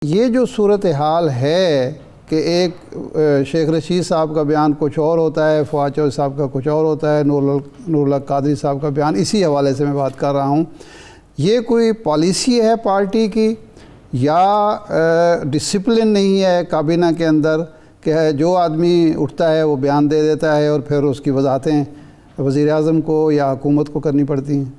یہ جو صورتحال ہے کہ ایک شیخ رشید صاحب کا بیان کچھ اور ہوتا ہے، فواد چودھری صاحب کا کچھ اور ہوتا ہے، نور اللہ قادری صاحب کا بیان، اسی حوالے سے میں بات کر رہا ہوں، یہ کوئی پالیسی ہے پارٹی کی یا ڈسپلن نہیں ہے کابینہ کے اندر کہ جو آدمی اٹھتا ہے وہ بیان دے دیتا ہے اور پھر اس کی وضاحتیں وزیر اعظم کو یا حکومت کو کرنی پڑتی ہیں؟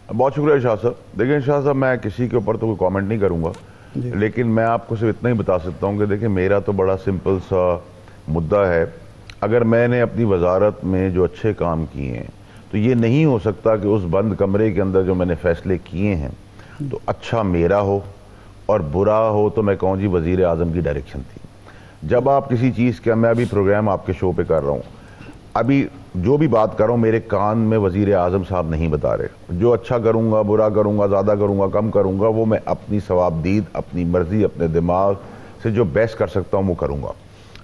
بہت شکریہ شاہ صاحب۔ دیکھیں شاہ صاحب، میں کسی کے اوپر تو کوئی کامنٹ نہیں کروں گا، لیکن میں آپ کو صرف اتنا ہی بتا سکتا ہوں کہ دیکھیں میرا تو بڑا سمپل سا مدعا ہے، اگر میں نے اپنی وزارت میں جو اچھے کام کیے ہیں تو یہ نہیں ہو سکتا کہ اس بند کمرے کے اندر جو میں نے فیصلے کیے ہیں تو اچھا میرا ہو اور برا ہو تو میں کہوں جی وزیر اعظم کی ڈائریکشن تھی۔ جب آپ کسی چیز کا، میں ابھی پروگرام آپ کے شو پہ کر رہا ہوں، ابھی جو بھی بات کر رہا ہوں میرے کان میں وزیر اعظم صاحب نہیں بتا رہے، جو اچھا کروں گا، برا کروں گا، زیادہ کروں گا، کم کروں گا، وہ میں اپنی ثوابدید، اپنی مرضی، اپنے دماغ سے جو بیسٹ کر سکتا ہوں وہ کروں گا۔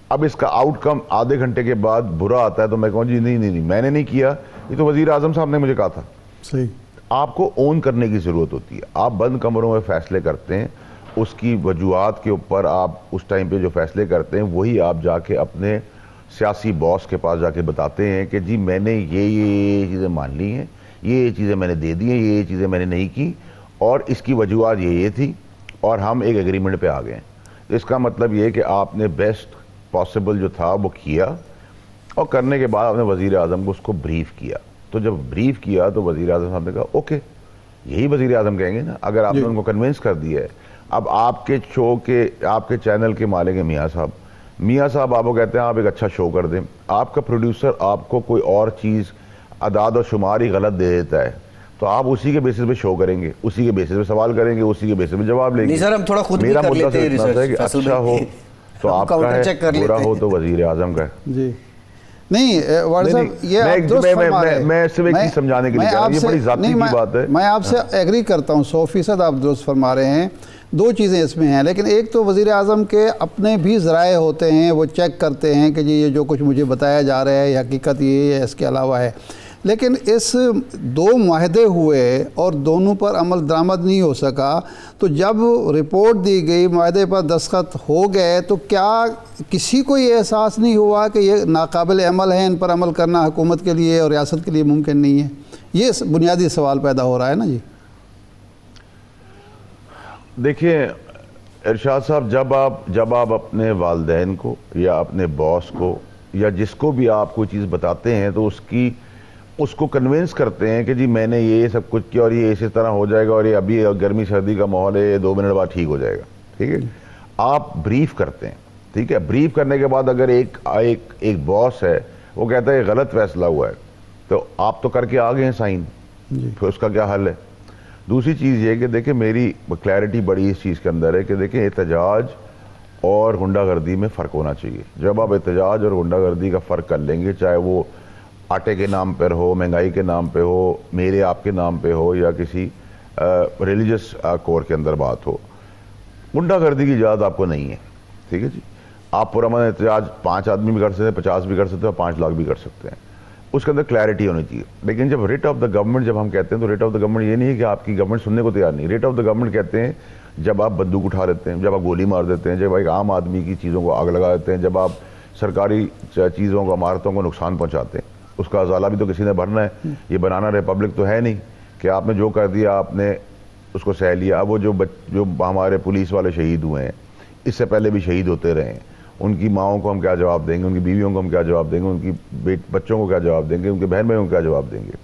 اب اس کا آؤٹ کم آدھے گھنٹے کے بعد برا آتا ہے تو میں کہوں جی نہیں میں نے نہیں کیا، یہ تو وزیر اعظم صاحب نے مجھے کہا تھا۔ صحیح۔ آپ کو اون کرنے کی ضرورت ہوتی ہے، آپ بند کمروں میں فیصلے کرتے ہیں، اس کی وجوہات کے اوپر آپ اس ٹائم پہ جو فیصلے کرتے ہیں وہی آپ جا کے اپنے سیاسی باس کے پاس جا کے بتاتے ہیں کہ جی میں نے یہ چیزیں مان لی ہیں، یہ چیزیں میں نے دے دی ہیں، یہ چیزیں میں نے نہیں کی اور اس کی وجوہات یہ تھی اور ہم ایک ایگریمنٹ پہ آ گئے ہیں۔ اس کا مطلب یہ کہ آپ نے بیسٹ پاسبل جو تھا وہ کیا اور کرنے کے بعد آپ نے وزیر اعظم کو اس کو بریف کیا۔ تو جب بریف کیا تو وزیر اعظم صاحب نے کہا اوکے، یہی وزیر اعظم کہیں گے نا اگر آپ نے ان کو کنونس کر دیا ہے۔ اب آپ کے شو کے، آپ کے چینل کے مالک ہیں میاں صاحب آپ کو کہتے ہیں آپ ایک اچھا شو کر دیں، آپ کا پروڈیوسر آپ کو کوئی اور چیز اعداد و شمار ہی غلط دے دیتا ہے تو آپ اسی کے بیسس پہ شو کریں گے، اسی کے بیسس پہ سوال کریں گے، اسی کے بیسس پہ جواب لیں گے۔ نہیں سر، ہم تھوڑا خود بھی میرا کر مدعا لیتے ہیں صرف اتنا ہے کہ اچھا ہو تو آپ کا ہے، برا ہو تو وزیر اعظم کا ہے۔ جی نہیں وارڈ صاحب، یہ آپ درست فرما رہے ہیں۔ میں صرف ایک چیز سمجھانے کے لیے کہہ رہا ہوں، یہ بڑی ذاتی کی بات ہے۔ میں آپ سے ایگری کرتا ہوں، 100% آپ درست فرما رہے ہیں۔ دو چیزیں اس میں ہیں، لیکن ایک تو وزیر اعظم کے اپنے بھی ذرائع ہوتے ہیں، وہ چیک کرتے ہیں کہ جی یہ جو کچھ مجھے بتایا جا رہا ہے یہ حقیقت یہ ہے، اس کے علاوہ ہے۔ لیکن اس دو معاہدے ہوئے اور دونوں پر عمل درآمد نہیں ہو سکا، تو جب رپورٹ دی گئی، معاہدے پر دستخط ہو گئے، تو کیا کسی کو یہ احساس نہیں ہوا کہ یہ ناقابل عمل ہے، ان پر عمل کرنا حکومت کے لیے اور ریاست کے لیے ممکن نہیں ہے؟ یہ بنیادی سوال پیدا ہو رہا ہے نا جی۔ دیکھیں ارشاد صاحب، جب آپ اپنے والدین کو یا اپنے باس کو یا جس کو بھی آپ کوئی چیز بتاتے ہیں تو اس کو کنونس کرتے ہیں کہ جی میں نے یہ سب کچھ کیا اور یہ اسی طرح ہو جائے گا اور یہ ابھی گرمی سردی کا ماحول ہے، یہ 2 منٹ بعد ٹھیک ہو جائے گا، ٹھیک ہے۔ آپ بریف کرتے ہیں، ٹھیک ہے۔ بریف کرنے کے بعد اگر ایک باس ہے وہ کہتا ہے یہ غلط فیصلہ ہوا ہے تو آپ تو کر کے آ گئے ہیں سائن، پھر اس کا کیا حل ہے؟ دوسری چیز یہ کہ دیکھیں میری کلیئرٹی بڑی اس چیز کے اندر ہے کہ دیکھیں احتجاج اور غنڈہ گردی میں فرق ہونا چاہیے۔ جب آپ احتجاج اور غنڈہ گردی کا فرق کر لیں گے، چاہے وہ آٹے کے نام پر ہو، مہنگائی کے نام پہ ہو، میرے آپ کے نام پہ ہو یا کسی ریلیجس کور کے اندر بات ہو، غنڈہ گردی کی اجازت آپ کو نہیں ہے، ٹھیک ہے جی۔ آپ پرامن احتجاج 5 آدمی بھی کر سکتے ہیں، 50 بھی کر سکتے ہیں اور 5 لاکھ بھی کر سکتے ہیں، اس کے اندر کلیئرٹی ہونی چاہیے۔ لیکن جب ریٹ آف دا گورنمنٹ جب ہم کہتے ہیں تو ریٹ آف دا گورنمنٹ یہ نہیں ہے کہ آپ کی گورنمنٹ سننے کو تیار نہیں۔ ریٹ آف دا گورنمنٹ کہتے ہیں جب آپ بندوق اٹھا لیتے ہیں، جب آپ گولی مار دیتے ہیں، جب ایک عام آدمی کی چیزوں کو آگ لگا دیتے ہیں، جب آپ سرکاری چیزوں کو، عمارتوں کو نقصان پہنچاتے ہیں، اس کا ازالہ بھی تو کسی نے بھرنا ہے۔ یہ بنانا ریپبلک تو ہے نہیں کہ آپ نے جو کر دیا آپ نے اس کو سہ لیا۔ اب وہ جو ہمارے پولیس والے شہید ہوئے ہیں، اس سے پہلے بھی شہید ہوتے رہے ہیں، ان کی ماؤں کو ہم کیا جواب دیں گے، ان کی بیویوں کو ہم کیا جواب دیں گے، ان کی بچوں کو کیا جواب دیں گے، ان کے بہن بھائیوں کو کیا جواب دیں گے؟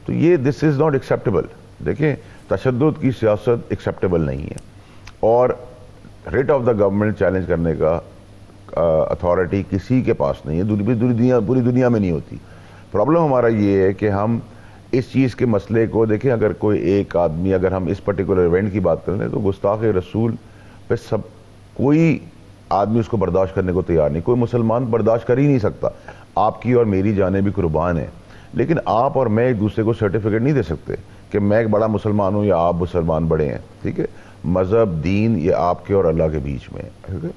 تو یہ دس از ناٹ ایکسیپٹیبل۔ دیکھیں تشدد کی سیاست ایکسیپٹیبل نہیں ہے اور rate of the government challenge کرنے کا اتھارٹی کسی کے پاس نہیں ہے، پوری دنیا میں نہیں ہوتی۔ پرابلم ہمارا یہ ہے کہ ہم اس چیز کے مسئلے کو دیکھیں، اگر کوئی ایک آدمی، اگر ہم اس پرٹیکولر ایونٹ کی بات کریں تو گستاخ رسول پہ کوئی آدمی اس کو برداشت کرنے کو تیار نہیں، کوئی مسلمان برداشت کر ہی نہیں سکتا۔ آپ کی اور میری جانیں بھی قربان ہیں، لیکن آپ اور میں ایک دوسرے کو سرٹیفکیٹ نہیں دے سکتے کہ میں ایک بڑا مسلمان ہوں یا آپ مسلمان بڑے ہیں، ٹھیک ہے۔ مذہب، دین یہ آپ کے اور اللہ کے بیچ میں ہے، ٹھیک ہے۔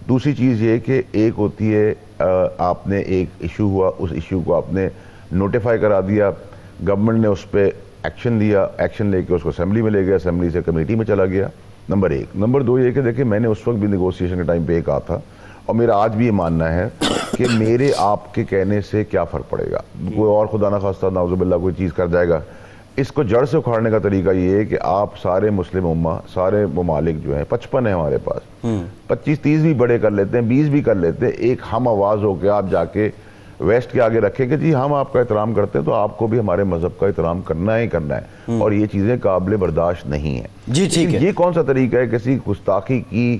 دوسری چیز یہ کہ ایک ہوتی ہے آپ نے ایک ایشو ہوا، اس ایشو کو آپ نے نوٹیفائی کرا دیا، گورنمنٹ نے اس پہ ایکشن لیا, ایکشن لے کے اس کو اسمبلی میں لے گیا, اسمبلی سے کمیٹی میں چلا گیا, نمبر 1. نمبر 2 یہ کہ دیکھیں میں نے اس وقت بھی نیگوسیشن کے ٹائم پہ یہ کہا تھا, اور میرا آج بھی یہ ماننا ہے کہ میرے آپ کے کہنے سے کیا فرق پڑے گا, کوئی اور خدا نہ خواستہ نعوذ باللہ کوئی چیز کر جائے گا. اس کو جڑ سے اکھاڑنے کا طریقہ یہ ہے کہ آپ سارے مسلم امہ, سارے ممالک جو ہیں 55 ہیں ہمارے پاس, 25-30 بھی بڑے کر لیتے ہیں, 20 بھی کر لیتے ہیں, ایک ہم آواز ہو کے آپ جا کے ویسٹ کے آگے رکھیں کہ جی ہم آپ کا احترام کرتے ہیں تو آپ کو بھی ہمارے مذہب کا احترام کرنا ہی کرنا ہے, اور یہ چیزیں قابل برداشت نہیں ہیں. جی ٹھیک ہے. یہ کون سا طریقہ ہے کسی گستاخی کی,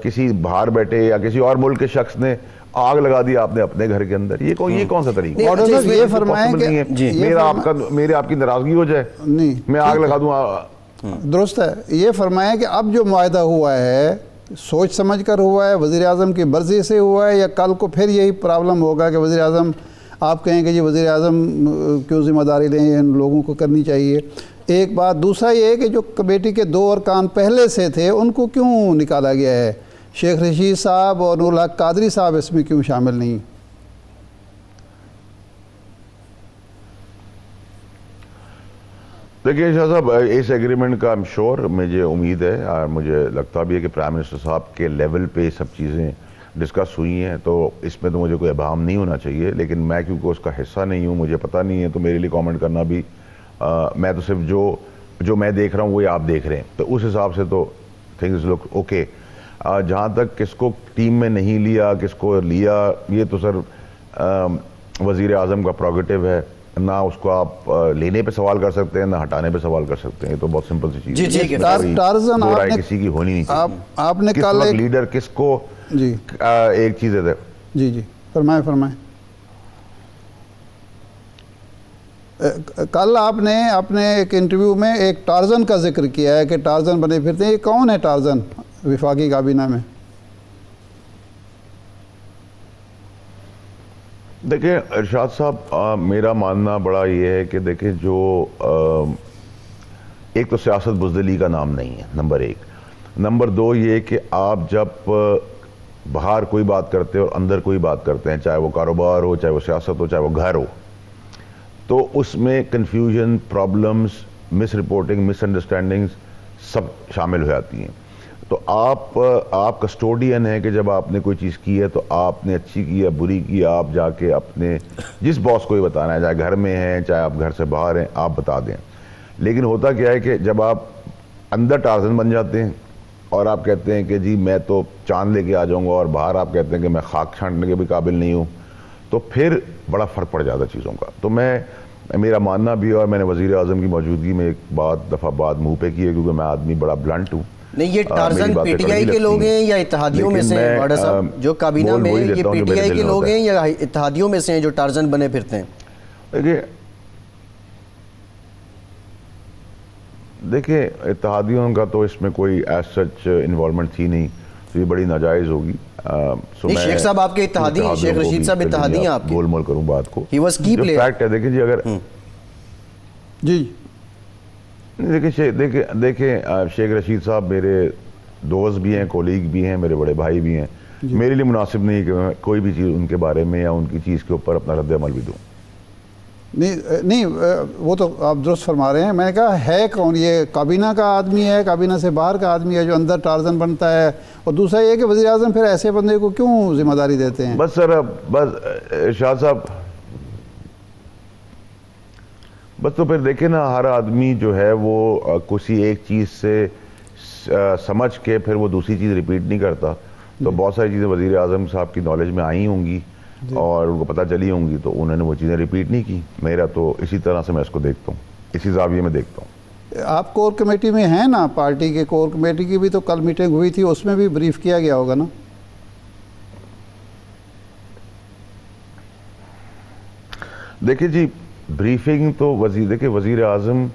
کسی باہر بیٹھے یا کسی اور ملک کے شخص نے آگ لگا دی آپ نے اپنے گھر کے اندر, یہ کون سا طریقہ ہے؟ یہ فرمائیں کہ میرا آپ کی ناراضگی ہو جائے, نہیں میں آگ لگا دوں. درست ہے. یہ فرمائیں کہ اب جو معاہدہ ہوا ہے سوچ سمجھ کر ہوا ہے, وزیر اعظم کی مرضی سے ہوا ہے, یا کل کو پھر یہی پرابلم ہوگا کہ وزیر اعظم آپ کہیں کہ جی وزیر اعظم کیوں ذمہ داری لیں, ان لوگوں کو کرنی چاہیے. ایک بات. دوسرا یہ ہے کہ جو کمیٹی کے 2 ارکان پہلے سے تھے ان کو کیوں نکالا گیا ہے؟ شیخ رشید صاحب اور نور الحق قادری صاحب اس میں کیوں شامل نہیں؟ دیکھیے شاہ صاحب, اس ایگریمنٹ کا I'm sure مجھے امید ہے اور مجھے لگتا بھی ہے کہ پرائم منسٹر صاحب کے لیول پہ سب چیزیں ڈسکس ہوئی ہیں, تو اس میں تو مجھے کوئی ابہام نہیں ہونا چاہیے. لیکن میں کیونکہ اس کا حصہ نہیں ہوں, مجھے پتہ نہیں ہے, تو میرے لیے کامنٹ کرنا بھی میں تو صرف جو میں دیکھ رہا ہوں وہی آپ دیکھ رہے ہیں, تو اس حساب سے تو تھنگز لک اوکے. جہاں تک کس کو ٹیم میں نہیں لیا, کس کو لیا, یہ تو سر وزیر اعظم کا پروگیٹو ہے. نہ اس کو آپ لینے پہ سوال کر سکتے ہیں, نہ ہٹانے پہ سوال کر سکتے ہیں. یہ تو بہت سمپل سی چیز ہے. جی ٹھیک ہے. ٹارزن کسی کی ہونی نہیں چاہیے. آپ نے کل ایک لیڈر کس کو جی ایک چیز ہے. جی فرمائیں. کل آپ نے اپنے ایک انٹرویو میں ایک ٹارزن کا ذکر کیا ہے کہ ٹارزن بنے پھرتے ہیں. یہ کون ہے ٹارزن وفاقی کابینہ میں؟ دیکھیں ارشاد صاحب, میرا ماننا بڑا یہ ہے کہ دیکھیں جو ایک تو سیاست بزدلی کا نام نہیں ہے, نمبر 1. نمبر 2 یہ کہ آپ جب باہر کوئی بات کرتے ہیں اور اندر کوئی بات کرتے ہیں, چاہے وہ کاروبار ہو, چاہے وہ سیاست ہو, چاہے وہ گھر ہو, تو اس میں کنفیوژن, پرابلمز, مس رپورٹنگ, مس انڈرسٹینڈنگز سب شامل ہو جاتی ہیں. تو آپ کسٹوڈین ہیں کہ جب آپ نے کوئی چیز کی ہے تو آپ نے اچھی کی یا بری کی, آپ جا کے اپنے جس باس کو ہی بتانا ہے, چاہے گھر میں ہیں چاہے آپ گھر سے باہر ہیں, آپ بتا دیں. لیکن ہوتا کیا ہے کہ جب آپ اندر ٹارزن بن جاتے ہیں اور آپ کہتے ہیں کہ جی میں تو چاند لے کے آ جاؤں گا, اور باہر آپ کہتے ہیں کہ میں خاک چھانٹنے کے بھی قابل نہیں ہوں, تو پھر بڑا فرق پڑ جاتا چیزوں کا. تو میرا ماننا بھی, اور میں نے وزیر اعظم کی موجودگی میں ایک دفعہ بات منہ پہ کی ہے, کیونکہ میں آدمی بڑا بلنٹ ہوں. نہیں, یہ ٹارزن پی ٹی آئی کے لوگ ہیں یا اتحادیوں میں سے ہیں واڈا صاحب؟ جو کابینہ میں یہ پی ٹی آئی کے لوگ ہیں یا اتحادیوں میں سے ہیں جو ٹارزن بنے پھرتے ہیں؟ دیکھیں اتحادیوں کا تو اس میں کوئی ایز سچ انوالومنٹ تھی نہیں, تو یہ بڑی ناجائز ہوگی. شیخ صاحب آپ کے اتحادی ہیں, شیخ رشید صاحب اتحادی ہیں آپ کے, گول مول کروں بات کو, ہی واز کی پلیئر. فیکٹ ہے دیکھیں جی, اگر جی دیکھیں شیخ رشید صاحب میرے دوست بھی ہیں, کولیگ بھی ہیں, میرے بڑے بھائی بھی ہیں. میرے لیے مناسب نہیں کہ میں کوئی بھی چیز ان کے بارے میں یا ان کی چیز کے اوپر اپنا رد عمل بھی دوں. نہیں وہ تو آپ درست فرما رہے ہیں. میں نے کہا ہے کون یہ؟ کابینہ کا آدمی ہے, کابینہ سے باہر کا آدمی ہے جو اندر ٹارزن بنتا ہے؟ اور دوسرا یہ کہ وزیر اعظم پھر ایسے بندے کو کیوں ذمہ داری دیتے ہیں؟ بس سر, بس شاہ صاحب, بس تو پھر دیکھیں نا, ہر آدمی جو ہے وہ کسی ایک چیز سے سمجھ کے پھر وہ دوسری چیز ریپیٹ نہیں کرتا. تو بہت ساری چیزیں وزیر اعظم صاحب کی نالج میں آئی ہوں گی اور ان کو پتہ چلی ہوں گی, تو انہوں نے وہ چیزیں ریپیٹ نہیں کی. میرا تو اسی طرح سے میں اس کو دیکھتا ہوں, اسی زاویے میں دیکھتا ہوں. آپ کور کمیٹی میں ہیں نا, پارٹی کے کور کمیٹی کی بھی تو کل میٹنگ ہوئی تھی, اس میں بھی بریف کیا گیا ہوگا نا؟ دیکھیں جی, بریفنگ تو وزیر اعظم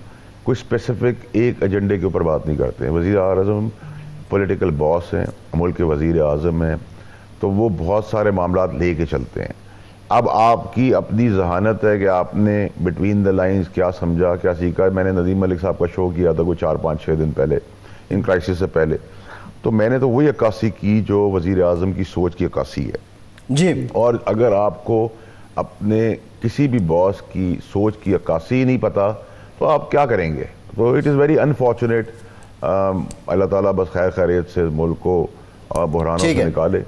کوئی اسپیسیفک ایک ایجنڈے کے اوپر بات نہیں کرتے ہیں. وزیر اعظم پولیٹیکل باس ہیں, ملک کے وزیر اعظم ہیں, تو وہ بہت سارے معاملات لے کے چلتے ہیں. اب آپ کی اپنی ذہانت ہے کہ آپ نے بٹوین دا لائنز کیا سمجھا, کیا سیکھا. میں نے ندیم ملک صاحب کا شو کیا تھا کوئی 4-5-6 دن پہلے, ان کرائسس سے پہلے, تو میں نے تو وہی عکاسی کی جو وزیر اعظم کی سوچ کی عکاسی ہے جی. اور اگر آپ کو اپنے کسی بھی باس کی سوچ کی عکاسی ہی نہیں پتا تو آپ کیا کریں گے؟ تو اٹ از ویری انفارچونیٹ. اللہ تعالیٰ بس خیر خیریت سے ملک کو بحرانوں سے نکالے.